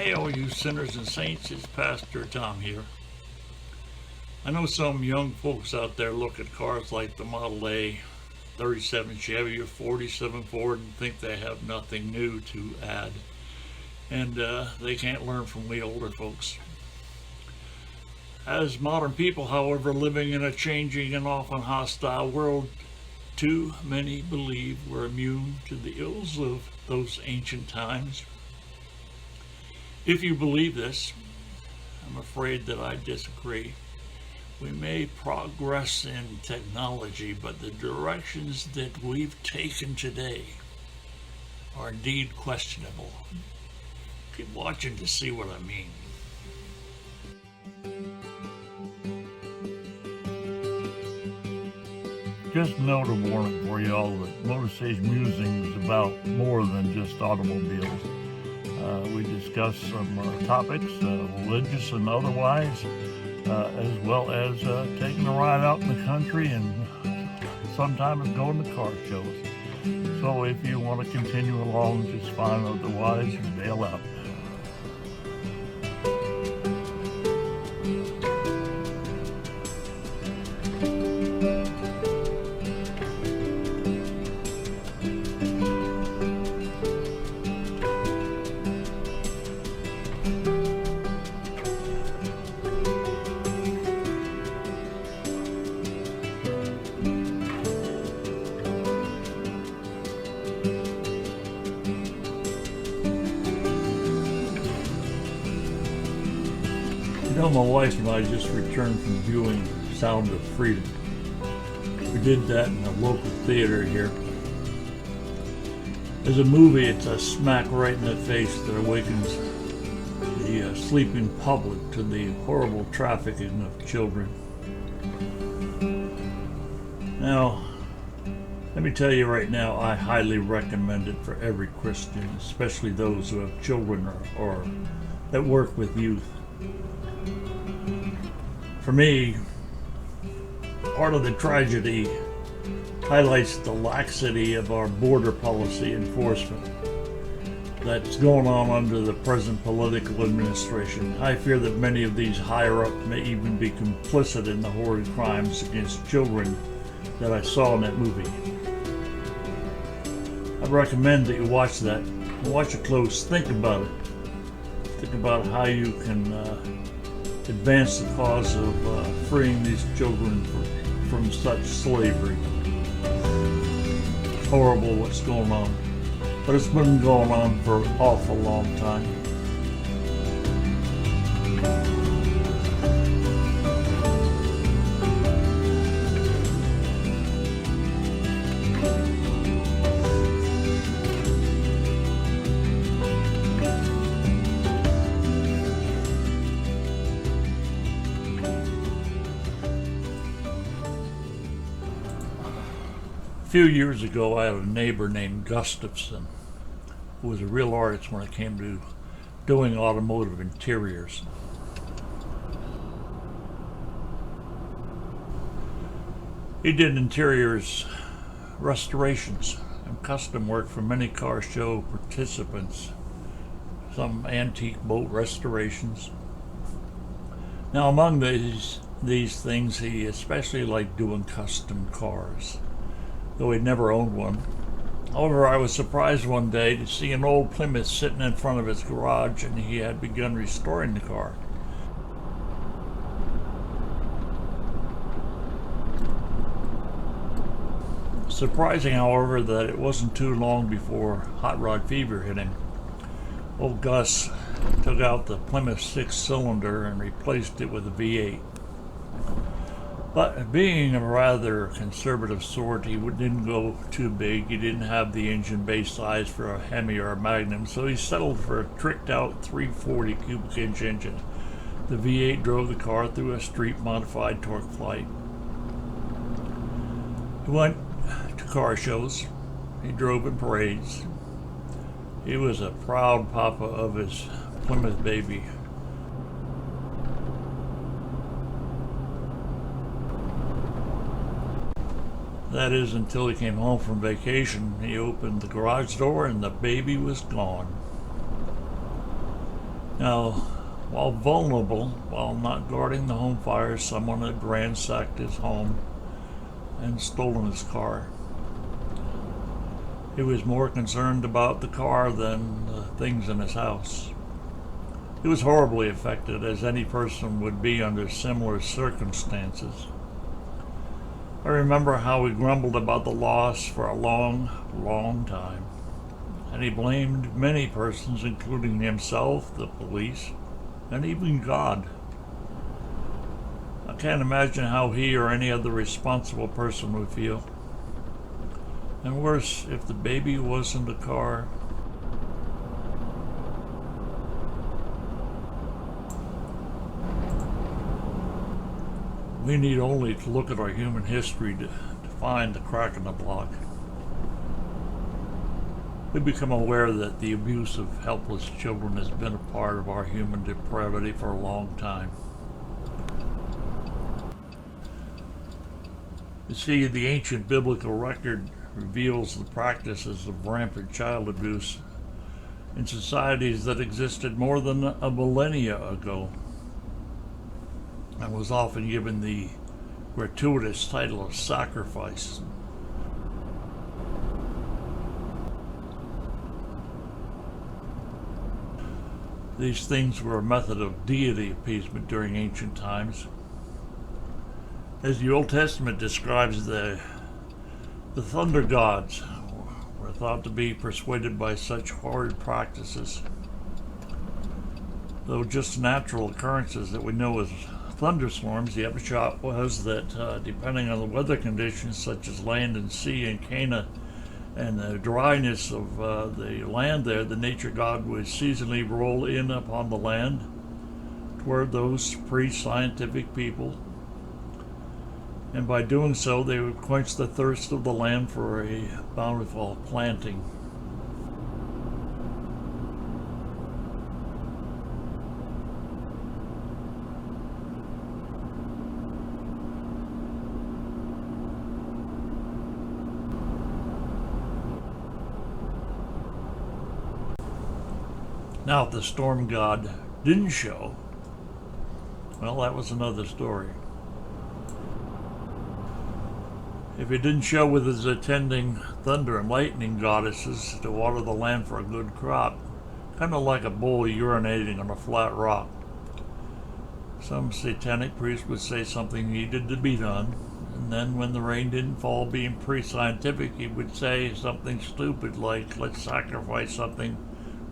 Hey, all you sinners and saints, it's Pastor Tom here. I know some young folks out there look at cars like the Model A, 37 Chevy, or 47 Ford and think they have nothing new to add. And they can't learn from we older folks. As modern people, however, living in a changing and often hostile world, too many believe we're immune to the ills of those ancient times. If you believe this, I'm afraid that I disagree. We may progress in technology, but the directions that we've taken today are indeed questionable. Keep watching to see what I mean. Just a note of warning for you all that MotorSage Musings is about more than just automobiles. We discuss some topics, religious and otherwise, as well as taking a ride out in the country and sometimes going to car shows. So if you want to continue along just fine, otherwise bail out. You know, my wife and I just returned from viewing Sound of Freedom. We did that in a local theater here. As a movie, it's a smack right in the face that awakens the sleeping public to the horrible trafficking of children. Now, let me tell you right now, I highly recommend it for every Christian, especially those who have children or that work with youth. For me, part of the tragedy highlights the laxity of our border policy enforcement that's going on under the present political administration. I fear that many of these higher up may even be complicit in the horrid crimes against children that I saw in that movie. I recommend that you watch that. Watch it close. Think about it. Think about how you can advance the cause of freeing these children from such slavery. It's horrible what's going on, but it's been going on for an awful long time. A few years ago, I had a neighbor named Gustafson who was a real artist when it came to doing automotive interiors. He did interiors restorations and custom work for many car show participants, some antique boat restorations. Now, among these things, he especially liked doing custom cars, though he'd never owned one. However, I was surprised one day to see an old Plymouth sitting in front of his garage, and he had begun restoring the car. Surprising, however, that it wasn't too long before hot rod fever hit him. Old Gus took out the Plymouth 6-cylinder and replaced it with a V8. But being a rather conservative sort, he didn't go too big. He didn't have the engine bay size for a Hemi or a Magnum, so he settled for a tricked-out 340 cubic inch engine. The V8 drove the car through a street-modified torque flight. He went to car shows. He drove in parades. He was a proud papa of his Plymouth baby. That is, until he came home from vacation. He opened the garage door and the baby was gone. Now, while vulnerable, while not guarding the home fire, someone had ransacked his home and stolen his car. He was more concerned about the car than the things in his house. He was horribly affected, as any person would be under similar circumstances. I remember how he grumbled about the loss for a long, long time, and he blamed many persons, including himself, the police, and even God. I can't imagine how he or any other responsible person would feel. And worse, if the baby was in the car. We need only to look at our human history to find the crack in the block. We become aware that the abuse of helpless children has been a part of our human depravity for a long time. You see, the ancient biblical record reveals the practices of rampant child abuse in societies that existed more than a millennia ago, and was often given the gratuitous title of sacrifice. These things were a method of deity appeasement during ancient times. As the Old Testament describes, the thunder gods were thought to be persuaded by such horrid practices. Though just natural occurrences that we know as thunderstorms, the upshot was that depending on the weather conditions, such as land and sea in Cana, and the dryness of the land there, the nature god would seasonally roll in upon the land toward those pre-scientific people. And by doing so, they would quench the thirst of the land for a bountiful planting. Now, if the storm god didn't show, well, that was another story. If he didn't show with his attending thunder and lightning goddesses to water the land for a good crop, kind of like a bull urinating on a flat rock, some satanic priest would say something needed to be done, and then when the rain didn't fall, being pre-scientific, he would say something stupid like, let's sacrifice something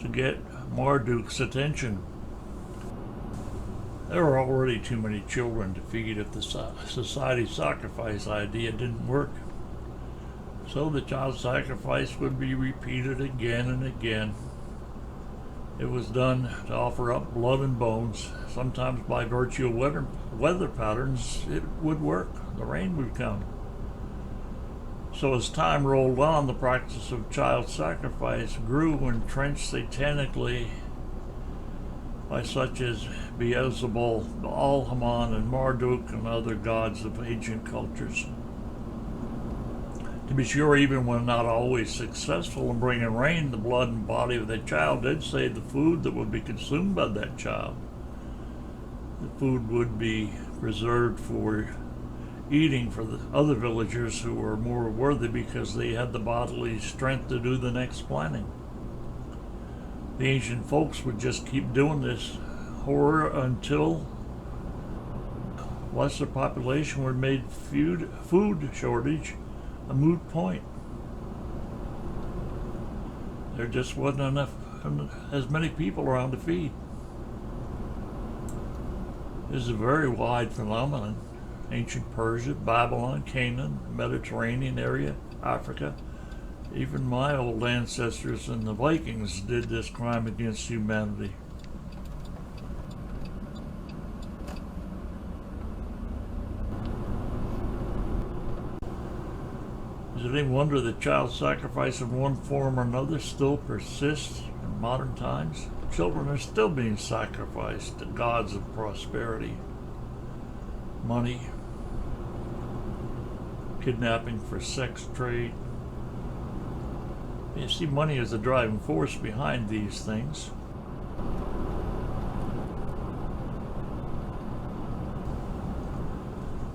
to get Marduk's attention. There were already too many children to feed if the society sacrifice idea didn't work. So the child sacrifice would be repeated again and again. It was done to offer up blood and bones. Sometimes by virtue of weather patterns, it would work. The rain would come. So as time rolled on, the practice of child sacrifice grew entrenched satanically by such as Beelzebul, Baal, Haman, and Marduk, and other gods of ancient cultures. To be sure, even when not always successful in bringing rain, the blood and body of the child did save the food that would be consumed by that child. The food would be preserved for eating for the other villagers who were more worthy because they had the bodily strength to do the next planting. The ancient folks would just keep doing this horror until lesser population were made food shortage a moot point. There just wasn't as many people around to feed. This is a very wide phenomenon. Ancient Persia, Babylon, Canaan, Mediterranean area, Africa. Even my old ancestors and the Vikings did this crime against humanity. Is it any wonder that child sacrifice in one form or another still persists in modern times? Children are still being sacrificed to gods of prosperity, money, kidnapping for sex trade. You see, money is the driving force behind these things.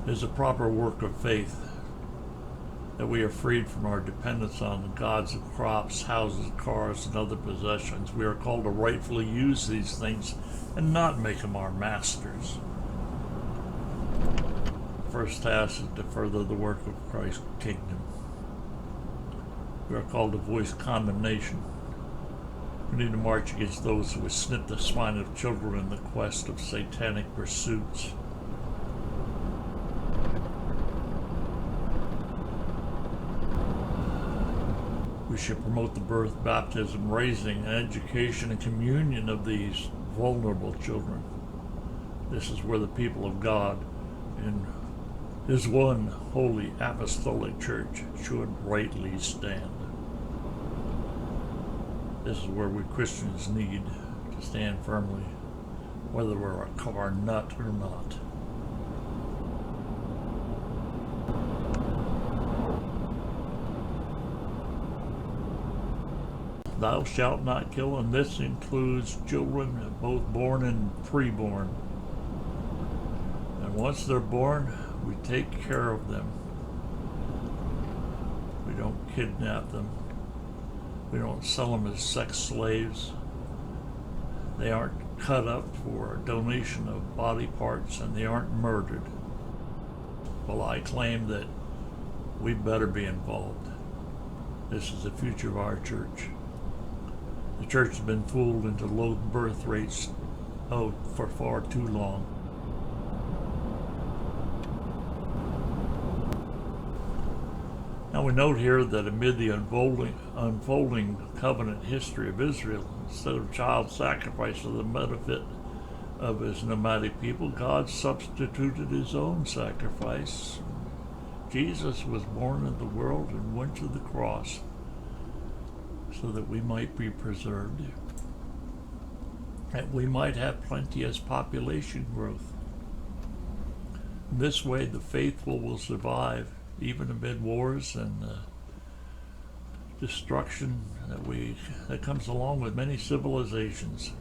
is a proper work of faith, that we are freed from our dependence on the gods of crops, houses, cars, and other possessions. We are called to rightfully use these things and not make them our masters. First task is to further the work of Christ's kingdom. We are called to voice condemnation. We need to march against those who would snip the spine of children in the quest of satanic pursuits. We should promote the birth, baptism, raising, and education and communion of these vulnerable children. This is where the people of God in His one holy apostolic church should rightly stand. This is where we Christians need to stand firmly, whether we're a car nut or not. Thou shalt not kill, and this includes children, both born and preborn. And once they're born, we take care of them. We don't kidnap them. We don't sell them as sex slaves. They aren't cut up for a donation of body parts, and they aren't murdered. Well, I claim that we better be involved. This is the future of our church. The church has been fooled into low birth rates, for far too long. Now we note here that amid the unfolding covenant history of Israel, instead of child sacrifice for the benefit of his nomadic people, God substituted his own sacrifice. Jesus was born in the world and went to the cross so that we might be preserved, that we might have plenteous population growth. In this way, the faithful will survive, even amid wars and destruction that comes along with many civilizations.